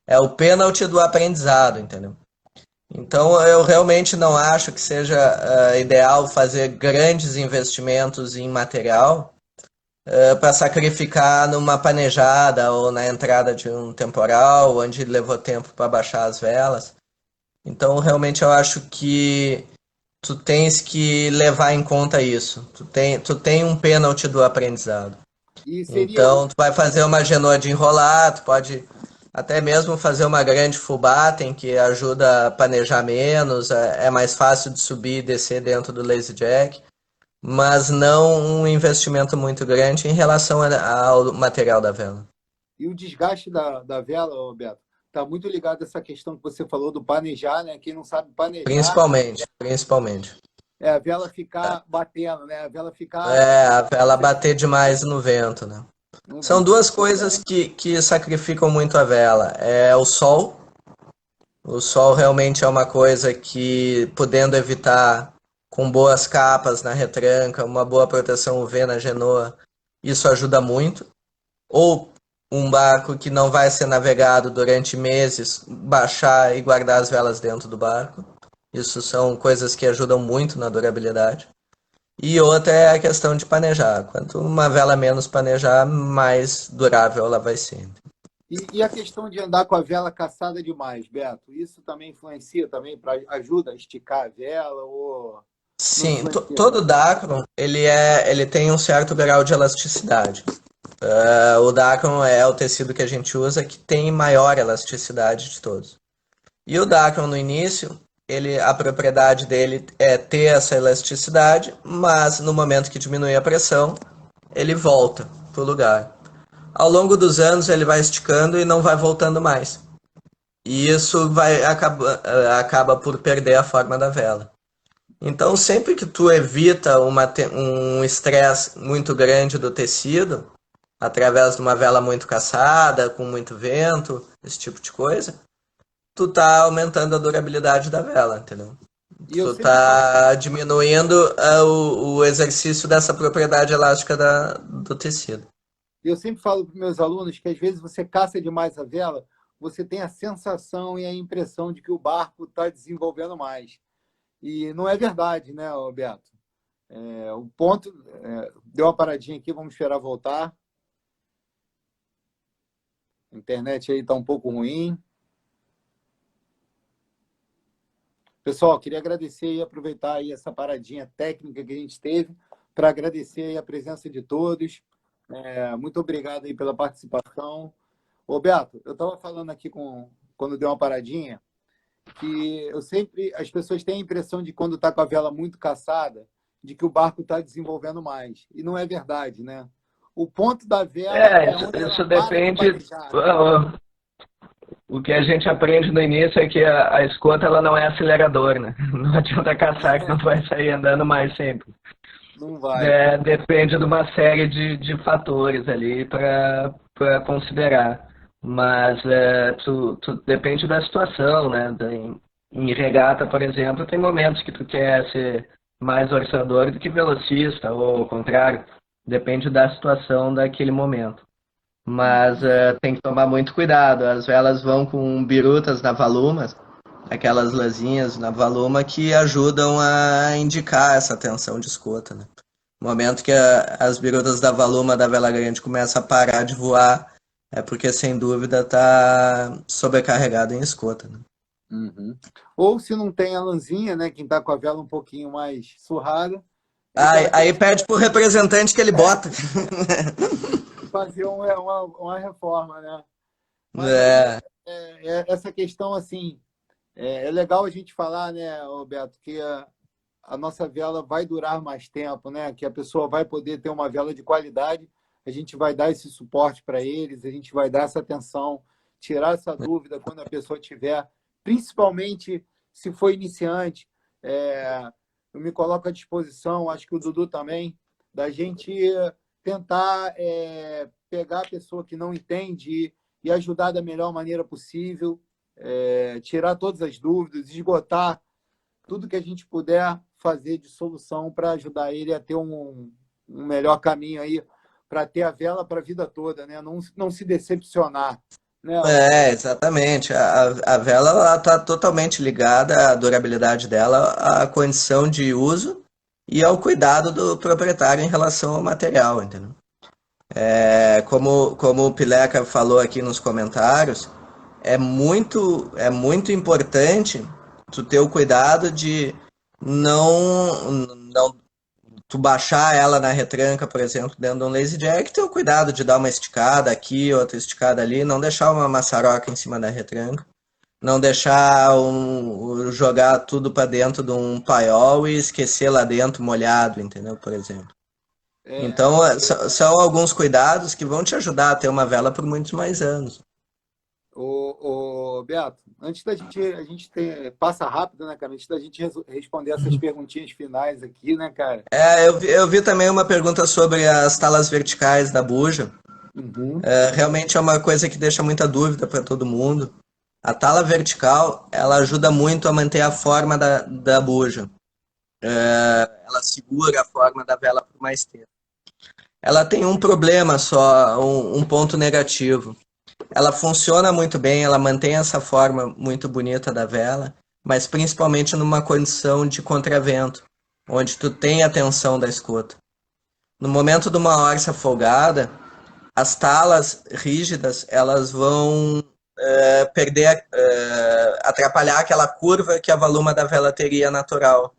é o pênalti do aprendizado, entendeu? Então eu realmente não acho que seja ideal fazer grandes investimentos em material para sacrificar numa panejada ou na entrada de um temporal, onde levou tempo para baixar as velas. Então realmente eu acho que tu tens que levar em conta isso. Tu tem um pênalti do aprendizado. E seria Então, tu vai fazer uma genoa de enrolar, tu pode até mesmo fazer uma grande full batten, que ajuda a planejar menos, é mais fácil de subir e descer dentro do lazy jack, mas não um investimento muito grande em relação ao material da vela. o desgaste da vela, Roberto? tá muito ligado a essa questão que você falou do planejar, né? Quem não sabe planejar, Principalmente. a vela ficar batendo, né? A vela ficar A vela bater demais no vento, né? no São vento. duas coisas que sacrificam muito a vela. É o sol. O sol realmente é uma coisa que, podendo evitar com boas capas na retranca, uma boa proteção UV na genoa, isso ajuda muito. Ou um barco que não vai ser navegado durante meses, baixar e guardar as velas dentro do barco. Isso são coisas que ajudam muito na durabilidade. E outra é a questão de panejar. Quanto uma vela menos panejar, mais durável ela vai ser. E a questão de andar com a vela caçada demais, Beto, isso também influencia também para ajuda a esticar a vela ou não Sim, influencia? todo Dacron ele tem um certo grau de elasticidade. O Dacron é o tecido que a gente usa que tem maior elasticidade de todos. E o Dacron no início, a propriedade dele é ter essa elasticidade, mas no momento que diminui a pressão, ele volta para o lugar. Ao longo dos anos ele vai esticando e não vai voltando mais. E isso acaba por perder a forma da vela. Então, sempre que tu evita um estresse muito grande do tecido, através de uma vela muito caçada, com muito vento, esse tipo de coisa, tu tá aumentando a durabilidade da vela, entendeu? E eu Tu sempre falo, tá diminuindo o exercício dessa propriedade elástica do tecido. eu sempre falo para meus alunos que às vezes você caça demais a vela, você tem a sensação e a impressão de que o barco está desenvolvendo mais. E não é verdade, né, Beto? O ponto. Deu uma paradinha aqui, vamos esperar voltar. A internet aí está um pouco ruim. Pessoal, queria agradecer e aproveitar aí essa paradinha técnica que a gente teve para agradecer aí a presença de todos. Muito obrigado aí pela participação. Ô, Beto, eu estava falando aqui quando deu uma paradinha, que as pessoas têm a impressão de quando está com a vela muito caçada, de que o barco está desenvolvendo mais. E não é verdade, né? O ponto da vela é onde Isso ela para de depende. planejar. O que a gente aprende no início é que a escota ela não é acelerador, né? Não adianta caçar que não vai sair andando mais sempre. Não vai. Depende de uma série de fatores ali para considerar. Mas depende da situação, né? Em regata, por exemplo, tem momentos que tu quer ser mais orçador do que velocista, ou ao contrário. Depende da situação daquele momento. Mas tem que tomar muito cuidado. As velas vão com birutas na valuma, aquelas lãzinhas na valuma que ajudam a indicar essa tensão de escota, né? No momento que as birutas da valuma da vela grande começam a parar de voar, é porque sem dúvida está sobrecarregado em escota, né? Uhum. Ou se não tem a lãzinha, né? Quem está com a vela um pouquinho mais surrada. Aí pede pro representante que ele bota. Fazer uma reforma, né? Mas essa questão, assim, é legal a gente falar, né, Roberto, que a nossa vela vai durar mais tempo, né? Que a pessoa vai poder ter uma vela de qualidade, a gente vai dar esse suporte para eles, a gente vai dar essa atenção, tirar essa dúvida quando a pessoa tiver, principalmente se for iniciante. Eu me coloco à disposição, acho que o Dudu também, da gente tentar pegar a pessoa que não entende e ajudar da melhor maneira possível, tirar todas as dúvidas, esgotar tudo que a gente puder fazer de solução para ajudar ele a ter um melhor caminho aí, para ter a vela para a vida toda, né? Não se decepcionar. Né? Exatamente. A vela está totalmente ligada à durabilidade dela, à condição de uso e ao cuidado do proprietário em relação ao material, entendeu? Como o Pileca falou aqui nos comentários, é muito importante tu ter o cuidado de não tu baixar ela na retranca, por exemplo, dentro de um lazy jack, ter o cuidado de dar uma esticada aqui, outra esticada ali, não deixar uma maçaroca em cima da retranca, não deixar jogar tudo para dentro de um paiol e esquecer lá dentro molhado, entendeu? Por exemplo. Então, são alguns cuidados que vão te ajudar a ter uma vela por muitos mais anos. Beto, antes da gente, passa rápido, né, cara? Antes da gente responder essas perguntinhas finais aqui, né, cara? Eu vi também uma pergunta sobre as talas verticais da buja. Uhum. Realmente é uma coisa que deixa muita dúvida para todo mundo. A tala vertical, ela ajuda muito a manter a forma da buja. Ela segura a forma da vela por mais tempo. Ela tem um problema só, um ponto negativo. Ela funciona muito bem, ela mantém essa forma muito bonita da vela, mas principalmente numa condição de contravento, onde tu tem a tensão da escota. No momento de uma orça folgada, as talas rígidas, elas vão atrapalhar aquela curva que a valuma da vela teria natural.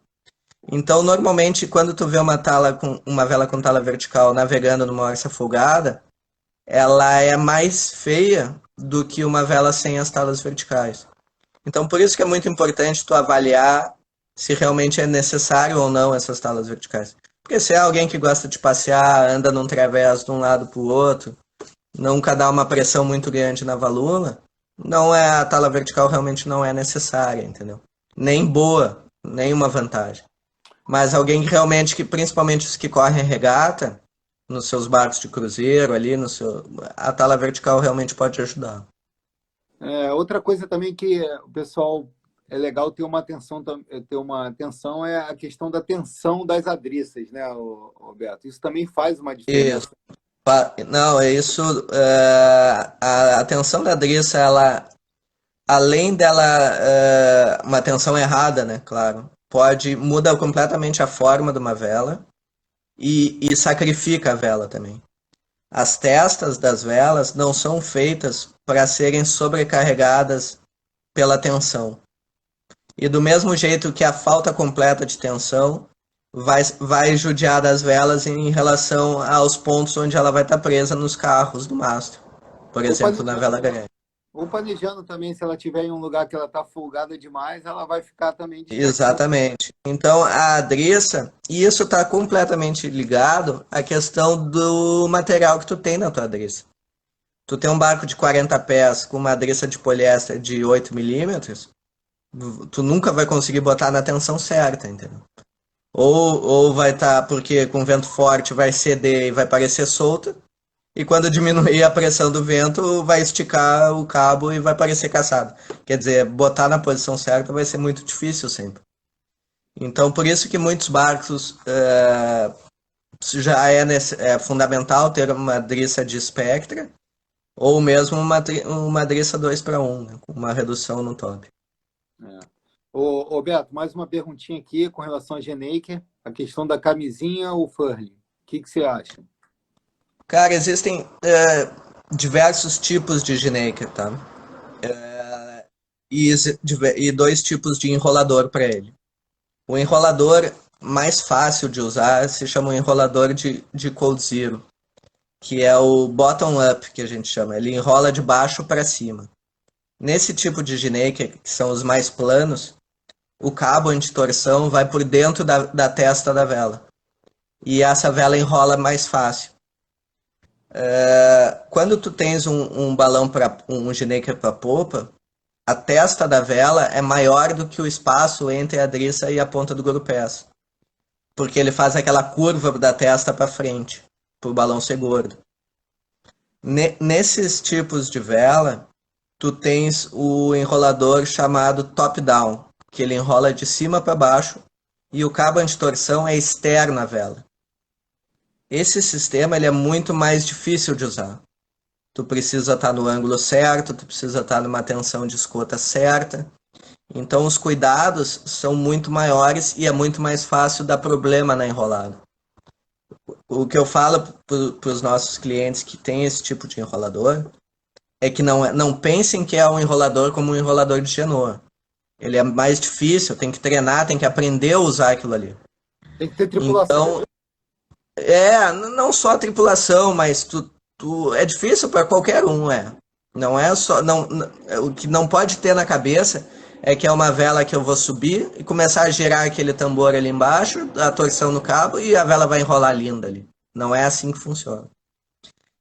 Então, normalmente, quando tu vê uma vela com tala vertical navegando numa orça folgada, ela é mais feia do que uma vela sem as talas verticais. Então, por isso que é muito importante tu avaliar se realmente é necessário ou não essas talas verticais. Porque se é alguém que gosta de passear, anda num través de um lado para o outro, nunca dá uma pressão muito grande na valuma, a tala vertical realmente não é necessária, entendeu? Nem boa, nem uma vantagem. Mas alguém que realmente, principalmente os que correm regata, nos seus barcos de cruzeiro ali, a tala vertical realmente pode ajudar. Outra coisa também que o pessoal é legal ter uma atenção é a questão da tensão das adriças, né, Beto? Isso também faz uma diferença. Isso. Não, é isso. A tensão da adriça, ela, além dela, uma tensão errada, né, claro, muda completamente a forma de uma vela e sacrifica a vela também. As testas das velas não são feitas para serem sobrecarregadas pela tensão. E do mesmo jeito que a falta completa de tensão vai judiar das velas em relação aos pontos onde ela vai estar presa nos carros do mastro. Por exemplo, na vela grande. Ou planejando também, se ela estiver em um lugar que ela está folgada demais, ela vai ficar também... Exatamente. Então, a adriça, e isso está completamente ligado à questão do material que tu tem na tua adriça. Tu tem um barco de 40 pés com uma adriça de poliéster de 8 milímetros, tu nunca vai conseguir botar na tensão certa, entendeu? Ou vai estar, porque com vento forte vai ceder e vai parecer solta, e quando diminuir a pressão do vento, vai esticar o cabo e vai parecer caçado. Quer dizer, botar na posição certa vai ser muito difícil sempre. Então, por isso que muitos barcos já é fundamental ter uma driça de Spectra, ou mesmo uma driça 2-1, né, com uma redução no top. Ô Beto, mais uma perguntinha aqui com relação a Geneker, a questão da camisinha ou furling. O que você acha? Cara, existem diversos tipos de Geneker, tá? E dois tipos de enrolador para ele. O enrolador mais fácil de usar se chama o enrolador de Cold Zero, que é o bottom-up, que a gente chama. Ele enrola de baixo para cima. Nesse tipo de Geneker, que são os mais planos, o cabo anti-torção vai por dentro da testa da vela. E essa vela enrola mais fácil. Quando tu tens um balão um Geneker para popa, a testa da vela é maior do que o espaço entre a driça e a ponta do grupés, porque ele faz aquela curva da testa para frente, para o balão ser gordo. Nesses tipos de vela, tu tens o enrolador chamado top-down, que ele enrola de cima para baixo e o cabo anti-torção é externo à vela. Esse sistema ele é muito mais difícil de usar. Tu precisa estar no ângulo certo, tu precisa estar numa tensão de escota certa. Então os cuidados são muito maiores e é muito mais fácil dar problema na enrolada. O que eu falo para os nossos clientes que têm esse tipo de enrolador é que não pensem que é um enrolador como um enrolador de Genoa. Ele é mais difícil, tem que treinar, tem que aprender a usar aquilo ali. Tem que ter tripulação. Então, não só a tripulação, mas é difícil para qualquer um, Não é só, o que não pode ter na cabeça é que é uma vela que eu vou subir e começar a girar aquele tambor ali embaixo, a torção no cabo e a vela vai enrolar linda ali. Não é assim que funciona.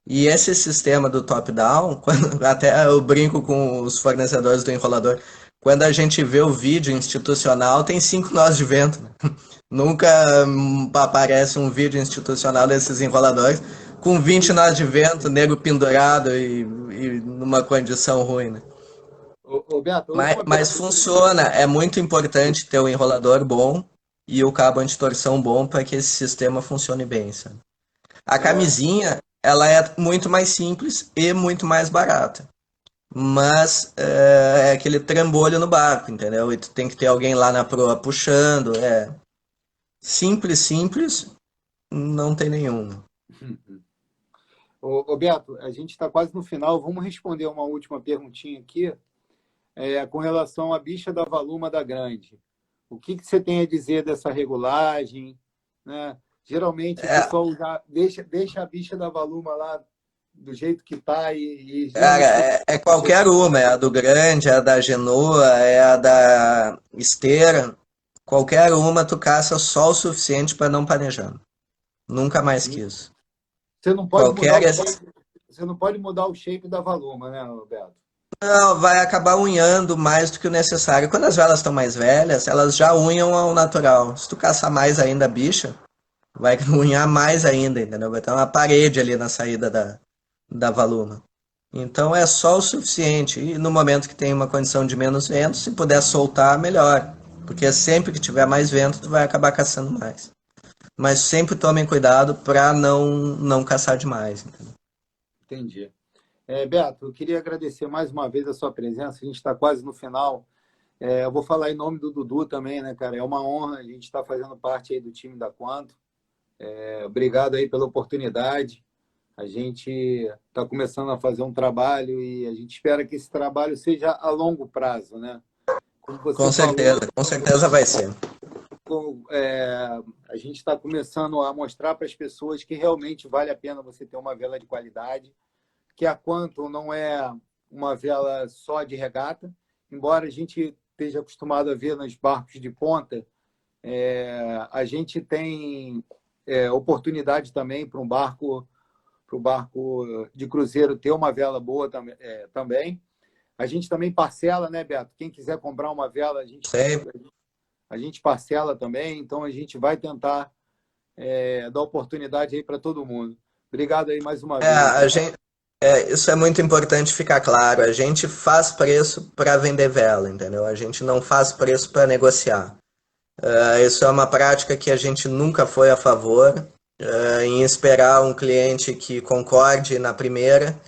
E esse sistema do top-down, até eu brinco com os fornecedores do enrolador, quando a gente vê o vídeo institucional, tem 5 nós de vento, né? Nunca aparece um vídeo institucional desses enroladores com 20 nós de vento, nego pendurado e numa condição ruim, né? Beto, a Mas, última mas pergunta. funciona, é muito importante ter o enrolador bom e o cabo antitorção bom para que esse sistema funcione bem, sabe? A É, camisinha, ela é muito mais simples e muito mais barata. Mas é aquele trambolho no barco, entendeu? E tu tem que ter alguém lá na proa puxando. É simples, simples, não tem nenhum. Beto, a gente está quase no final. Vamos responder uma última perguntinha aqui, com relação à bicha da Valuma da Grande. O que você tem a dizer dessa regulagem, né? Geralmente o É, pessoal já deixa a bicha da Valuma lá do jeito que está e cara, geralmente é qualquer uma, é a do Grande, é a da Genoa, é a da Esteira. Qualquer uma tu caça só o suficiente para não panejar. Nunca mais que isso. você não pode mudar Qualquer. o shape, você não pode mudar o shape da Valuma, né, Beto? Não, vai acabar unhando mais do que o necessário. Quando as velas estão mais velhas, elas já unham ao natural. Se tu caçar mais ainda a bicha, vai unhar mais ainda, entendeu? Vai ter uma parede ali na saída da valuma. Então é só o suficiente. E no momento que tem uma condição de menos vento, se puder soltar, melhor. Porque sempre que tiver mais vento, tu vai acabar caçando mais. Mas sempre tomem cuidado para não caçar demais, entendeu? Entendi. Beto, eu queria agradecer mais uma vez a sua presença. A gente está quase no final. Eu vou falar em nome do Dudu também, né, cara? É uma honra a gente estar fazendo parte aí do time da Quanto. Obrigado aí pela oportunidade. A gente está começando a fazer um trabalho e a gente espera que esse trabalho seja a longo prazo, né? Como você falou, Com certeza vai ser. a gente está começando a mostrar para as pessoas que realmente vale a pena você ter uma vela de qualidade, que a Quantum não é uma vela só de regata, embora a gente esteja acostumado a ver nos barcos de ponta, a gente tem oportunidade também para o barco de cruzeiro ter uma vela boa também. A gente também parcela, né, Beto? Quem quiser comprar uma vela, Sempre. a gente parcela também, então a gente vai tentar dar oportunidade aí para todo mundo. Obrigado aí mais uma vez. A gente, isso é muito importante ficar claro. A gente faz preço para vender vela, entendeu? A gente não faz preço para negociar. Isso é uma prática que a gente nunca foi a favor, em esperar um cliente que concorde na primeira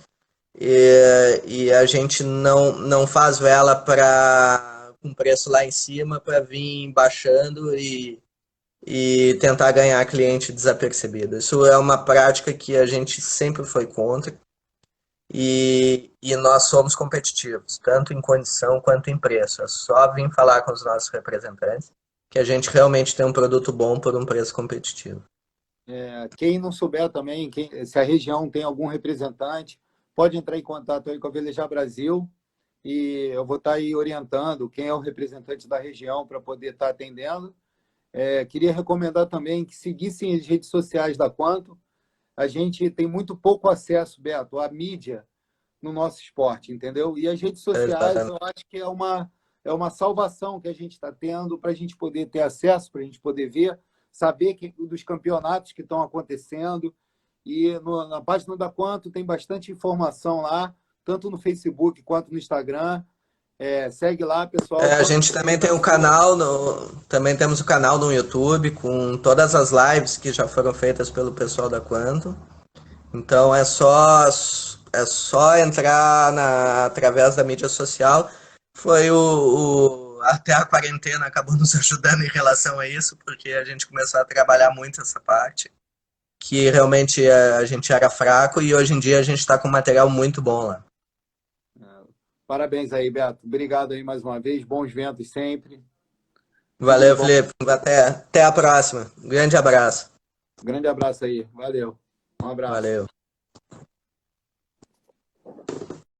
e a gente não faz vela para com preço lá em cima para vir baixando e tentar ganhar cliente desapercebido. Isso é uma prática que a gente sempre foi contra e nós somos competitivos, tanto em condição quanto em preço. É só vir falar com os nossos representantes que a gente realmente tem um produto bom por um preço competitivo. Quem não souber também, se a região tem algum representante, pode entrar em contato aí com a Velejar Brasil e eu vou estar aí orientando quem é o representante da região para poder estar atendendo. Queria recomendar também que seguissem as redes sociais da Quanto. A gente tem muito pouco acesso, Beto, à mídia no nosso esporte, entendeu? E as redes sociais, eu acho que é uma salvação que a gente está tendo para a gente poder ter acesso, para a gente poder ver, saber dos campeonatos que estão acontecendo. E na página da Quanto tem bastante informação lá, tanto no Facebook quanto no Instagram. Segue lá, pessoal. A gente também tem um canal, também temos o canal no YouTube com todas as lives que já foram feitas pelo pessoal da Quanto. Então é só entrar através da mídia social. Foi até a quarentena acabou nos ajudando em relação a isso, porque a gente começou a trabalhar muito essa parte, que realmente a gente era fraco e hoje em dia a gente está com material muito bom lá. Parabéns aí, Beto. Obrigado aí mais uma vez. Bons ventos sempre. Valeu, Felipe. Até a próxima. Um grande abraço. Grande abraço aí. Valeu. Um abraço. Valeu.